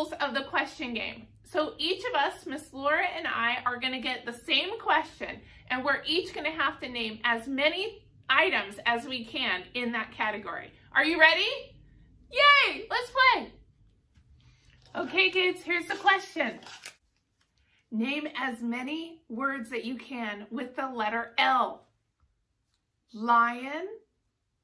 rules of the question game. So each of us, Miss Laura and I, are going to get the same question, and we're each going to have to name as many items as we can in that category. Are you ready? Yay! Let's play! Okay, kids, here's the question. Name as many words that you can with the letter L. Lion,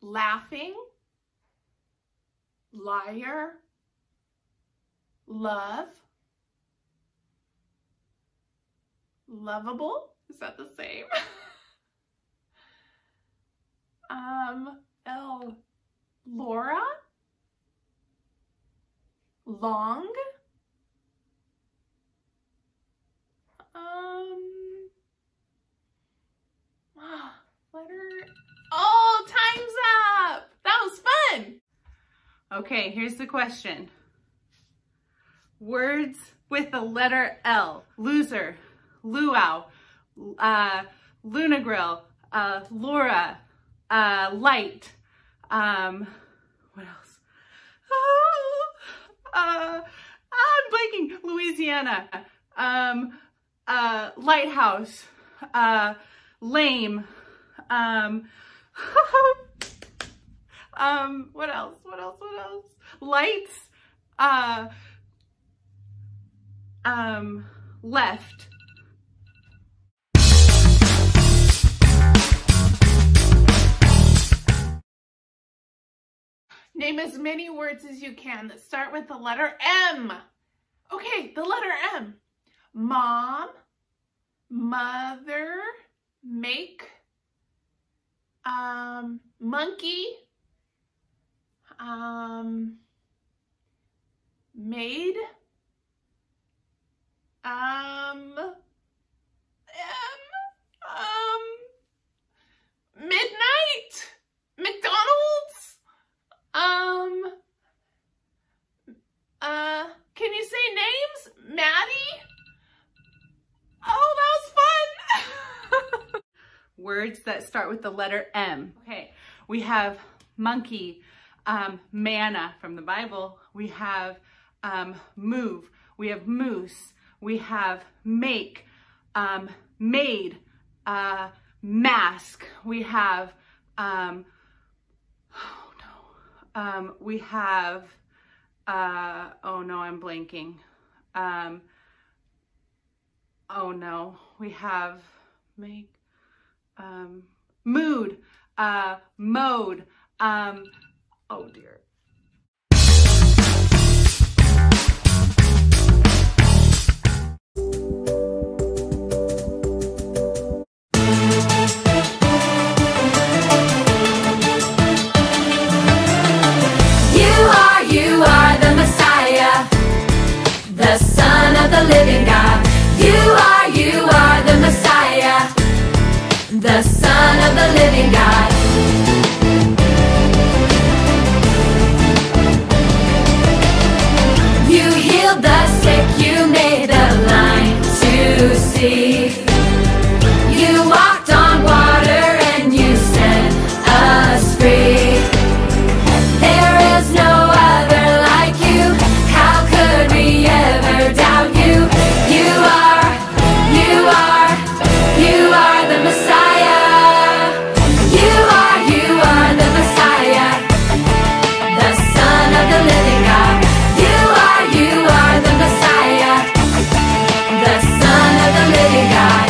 laughing, liar, love, lovable. Is that the same? L. Laura, long, letter, oh, time's up. That was fun. Okay, here's the question. Words with the letter L. Loser, luau, Luna Grill, Laura, light, what else? I'm blanking. Louisiana, lighthouse, lame, what else? Lights, left. Name as many words as you can that start with the letter M. Okay, the letter M. Mom, mother, make, monkey, maid, midnight, McDonald's, can you say names? Maddie? Oh, that was fun. Words that start with the letter M. Okay, we have monkey, manna from the Bible. We have move. We have moose. We have make, maid, mask. We have, we have, oh no, I'm blanking. Oh no, we have make, mood, mode, oh dear. You are the Messiah, the Son of the living God. You are the Messiah, the Son of the living God. You healed the sick, you made the blind to see. You walked on water and you set us free. There is no other like you. How could we ever doubt you? You are the Messiah. You are the Messiah, the Son of the living God. You are the Messiah, the Son of the living God.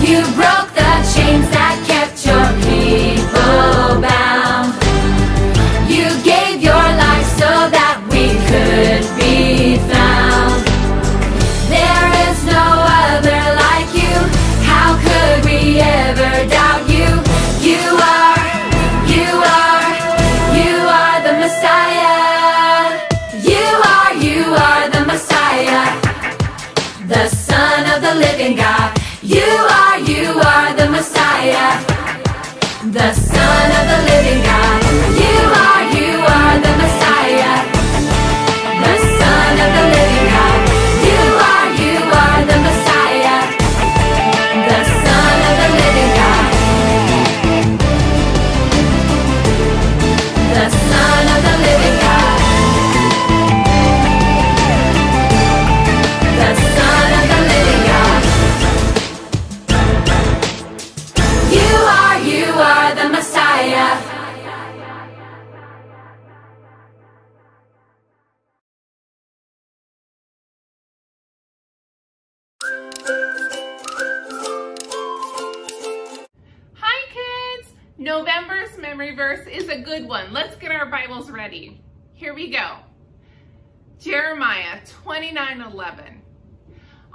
You broke the chains that kept your people bound. You gave your life so that we could be found. There is no other like you. How could we ever doubt you? You are the Messiah. You are the Messiah, the Son of the living God. You are the Messiah, the Son of the living God. You are the Messiah, the Son of the living God. You are the Messiah, the Son of the living God. November's memory verse is a good one. Let's get our Bibles ready. Here we go. Jeremiah 29:11.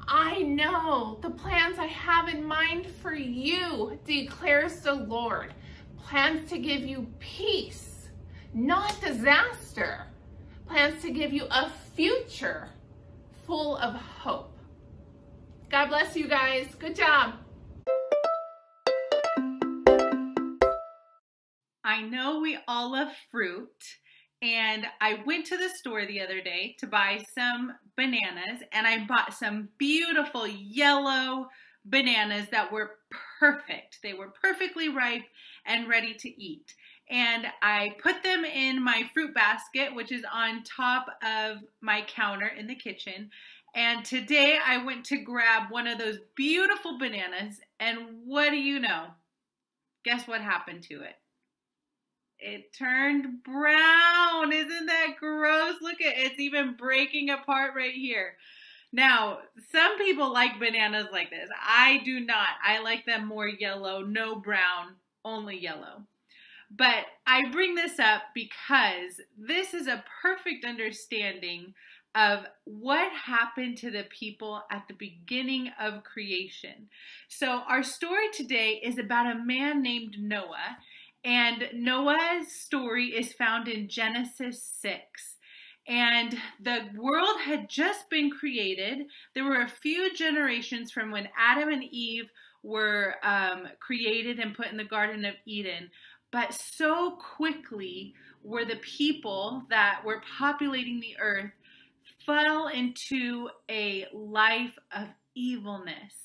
I know the plans I have in mind for you, declares the Lord. Plans to give you peace, not disaster. Plans to give you a future full of hope. God bless you guys. Good job. I know we all love fruit, and I went to the store the other day to buy some bananas, and I bought some beautiful yellow bananas that were perfect. They were perfectly ripe and ready to eat. And I put them in my fruit basket, which is on top of my counter in the kitchen. And today I went to grab one of those beautiful bananas, and what do you know? Guess what happened to it? It turned brown. Isn't that gross? Look at it. It's even breaking apart right here. Now, some people like bananas like this. I do not. I like them more yellow, no brown, only yellow. But I bring this up because this is a perfect understanding of what happened to the people at the beginning of creation. So our story today is about a man named Noah. And Noah's story is found in Genesis 6. And the world had just been created. There were a few generations from when Adam and Eve were created and put in the Garden of Eden. But so quickly were the people that were populating the earth fell into a life of evilness.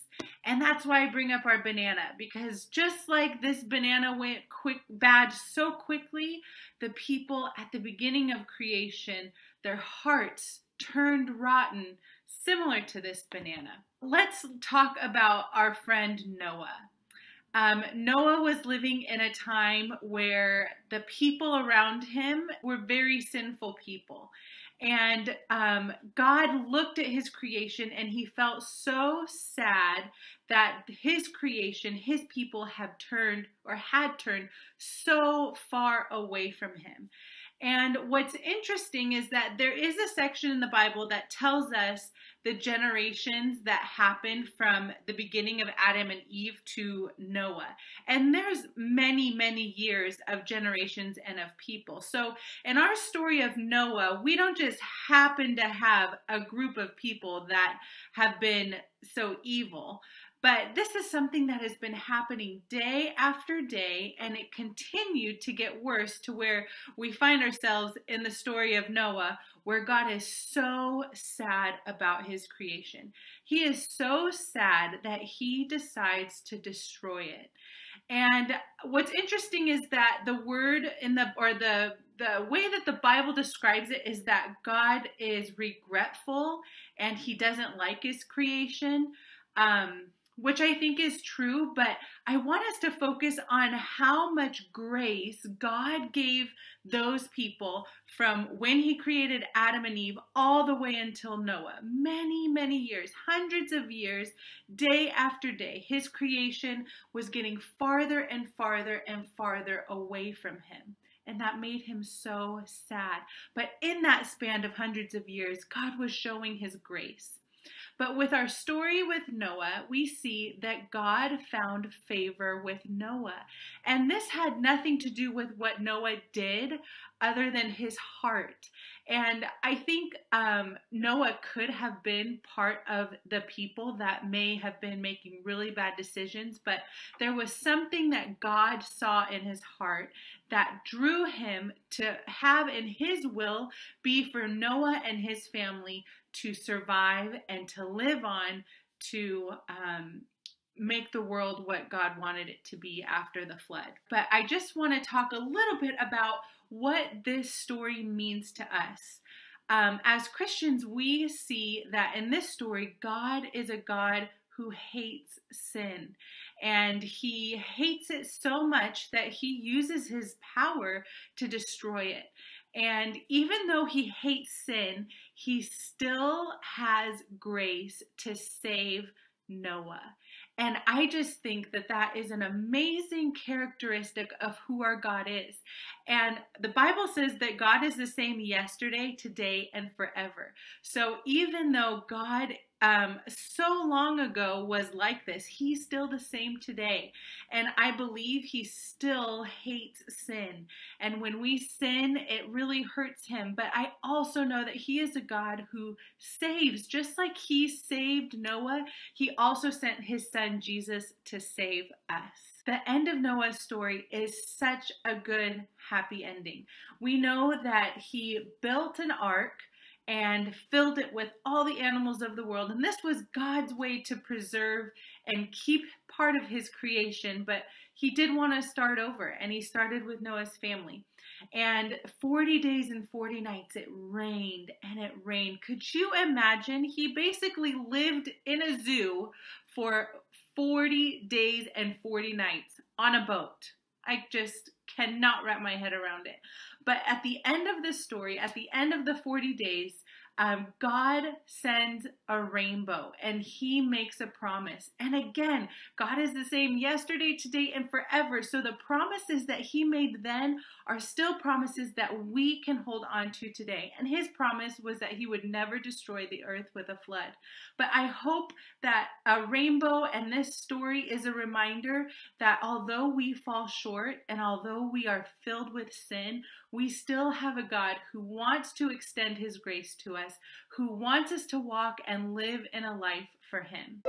And that's why I bring up our banana, because just like this banana went bad so quickly, the people at the beginning of creation, their hearts turned rotten, similar to this banana. Let's talk about our friend Noah. Noah was living in a time where the people around him were very sinful people. And God looked at his creation and he felt so sad that his creation, his people had turned so far away from him. And what's interesting is that there is a section in the Bible that tells us the generations that happened from the beginning of Adam and Eve to Noah. And there's many, many years of generations and of people. So in our story of Noah, we don't just happen to have a group of people that have been so evil. But this is something that has been happening day after day, and it continued to get worse to where we find ourselves in the story of Noah, where God is so sad about his creation. He is so sad that he decides to destroy it. And what's interesting is that the word the way that the Bible describes it is that God is regretful and he doesn't like his creation. Which I think is true, but I want us to focus on how much grace God gave those people from when he created Adam and Eve all the way until Noah. Many, many years, hundreds of years, day after day, his creation was getting farther and farther and farther away from him. And that made him so sad. But in that span of hundreds of years, God was showing his grace. But with our story with Noah, we see that God found favor with Noah. And this had nothing to do with what Noah did other than his heart. And I think Noah could have been part of the people that may have been making really bad decisions, but there was something that God saw in his heart that drew him to have in his will be for Noah and his family to survive and to live on, to make the world what God wanted it to be after the flood. But I just want to talk a little bit about what this story means to us. As Christians, we see that in this story, God is a God who hates sin. And he hates it so much that he uses his power to destroy it. And even though he hates sin, he still has grace to save Noah. And I just think that that is an amazing characteristic of who our God is. And the Bible says that God is the same yesterday, today, and forever. So even though God so long ago was like this, he's still the same today. And I believe he still hates sin. And when we sin, it really hurts him. But I also know that he is a God who saves. Just like he saved Noah, he also sent his son Jesus to save us. The end of Noah's story is such a good, happy ending. We know that he built an ark and filled it with all the animals of the world. And this was God's way to preserve and keep part of his creation. But he did want to start over, and he started with Noah's family. And 40 days and 40 nights, it rained and it rained. Could you imagine? He basically lived in a zoo for 40 days and 40 nights on a boat. I just cannot wrap my head around it. But at the end of this story, at the end of the 40 days, God sends a rainbow and he makes a promise. And again, God is the same yesterday, today, and forever. So the promises that he made then are still promises that we can hold on to today. And his promise was that he would never destroy the earth with a flood. But I hope that a rainbow and this story is a reminder that although we fall short and although we are filled with sin, we still have a God who wants to extend his grace to us, who wants us to walk and live in a life for him.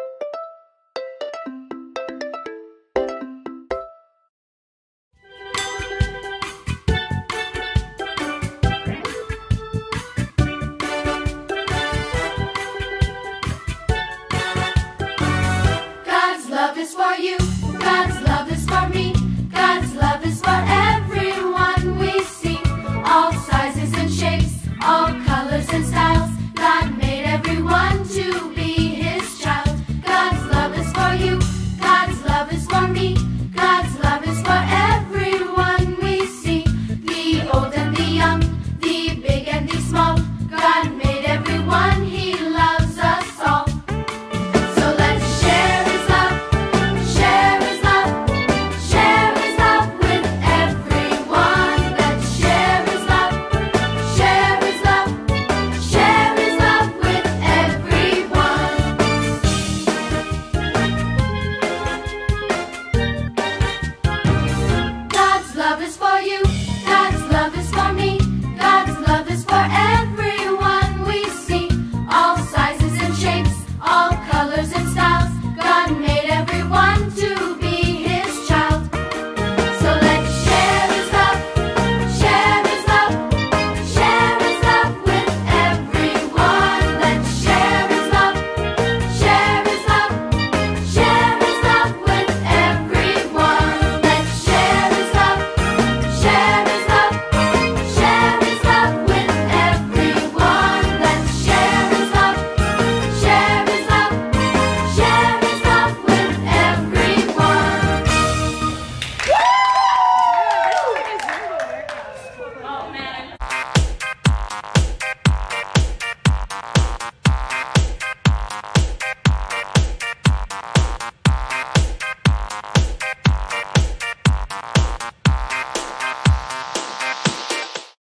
God's love is for you.